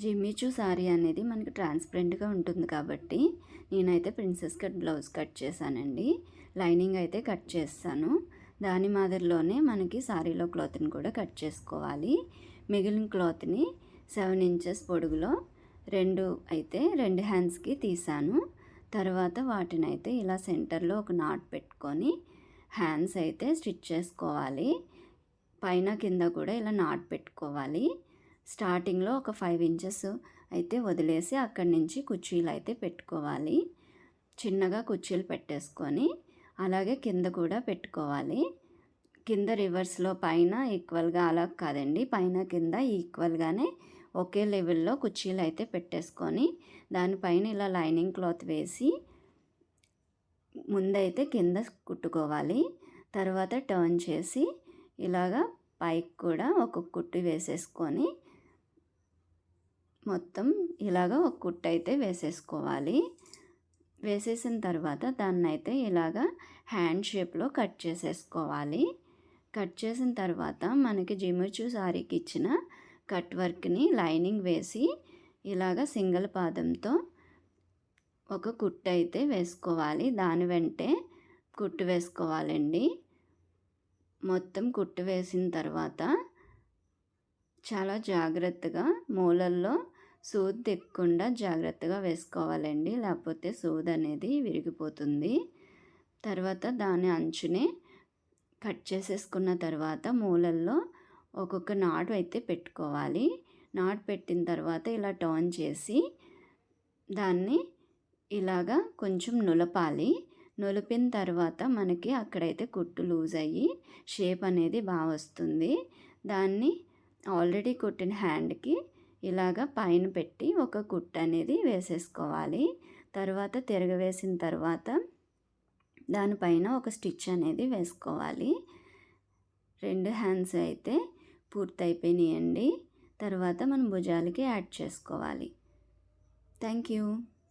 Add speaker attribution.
Speaker 1: Jimmy Choo sari అనేది మనకి ట్రాన్స్పరెంట్గా ఉంటుంది కాబట్టి నేనైతే ప్రిన్సెస్ కట్ బ్లౌజ్ కట్ చేశానండి. లైనింగ్ అయితే కట్ చేస్తాను. దాని మాదిరిలోనే మనకి శారీలో క్లాత్ని కూడా కట్ చేసుకోవాలి. మిగిలిన క్లాత్ని 7 ఇంచెస్ పొడుగులో రెండు హ్యాండ్స్కి తీసాను. తర్వాత వాటిని అయితే ఇలా సెంటర్లో ఒక నాట్ పెట్టుకొని హ్యాండ్స్ అయితే స్టిచ్ చేసుకోవాలి. పైన కింద కూడా ఇలా నాట్ పెట్టుకోవాలి. స్టార్టింగ్లో ఒక 5 ఇంచెస్ అయితే వదిలేసి అక్కడి నుంచి కుర్చీలు అయితే పెట్టుకోవాలి. చిన్నగా కుర్చీలు పెట్టేసుకొని అలాగే కింద కూడా పెట్టుకోవాలి. కింద రివర్స్లో పైన ఈక్వల్గా అలా కాదండి, పైన కింద ఈక్వల్గానే ఒకే లెవెల్లో కుర్చీలు అయితే పెట్టేసుకొని దానిపైన ఇలా లైనింగ్ క్లాత్ వేసి ముందైతే కింద కుట్టుకోవాలి. తర్వాత టర్న్ చేసి ఇలాగా పైకి కూడా ఒక కుట్టు వేసేసుకొని మొత్తం ఇలాగ ఒక కుట్టు అయితే వేసేసుకోవాలి. వేసేసిన తర్వాత దాన్ని అయితే ఇలాగ హ్యాండ్ షేప్లో కట్ చేసేసుకోవాలి. కట్ చేసిన తర్వాత మనకి జిమ్మిచూ శారీకి ఇచ్చిన కట్ వర్క్ని లైనింగ్ వేసి ఇలాగ సింగిల్ పాదంతో ఒక కుట్టు అయితే వేసుకోవాలి. దాని వెంటే కుట్టు వేసుకోవాలండి. మొత్తం కుట్టు వేసిన తర్వాత చాలా జాగ్రత్తగా మూలల్లో సూది తెక్కకుండా జాగ్రత్తగా వేసుకోవాలండి, లేకపోతే సూది అనేది విరిగిపోతుంది. తర్వాత దాని అంచునే కట్ చేసేసుకున్న తర్వాత మూలల్లో ఒక్కొక్క నాటు అయితే పెట్టుకోవాలి. నాటు పెట్టిన తర్వాత ఇలా టర్న్ చేసి దాన్ని ఇలాగా కొంచెం నులపాలి. నులిపిన తర్వాత మనకి అక్కడైతే కుట్టు లూజ్ అయ్యి షేప్ అనేది బాగా వస్తుంది. దాన్ని ఆల్రెడీ కుట్టిన హ్యాండ్కి ఇలాగ పైన పెట్టి ఒక కుట్టు అనేది వేసేసుకోవాలి. తర్వాత తిరగవేసిన తర్వాత దానిపైన ఒక స్టిచ్ అనేది వేసుకోవాలి. 2 హ్యాండ్స్ అయితే పూర్తయిపోయినాయండి. తర్వాత మనం భుజాలకి యాడ్ చేసుకోవాలి. Thank you.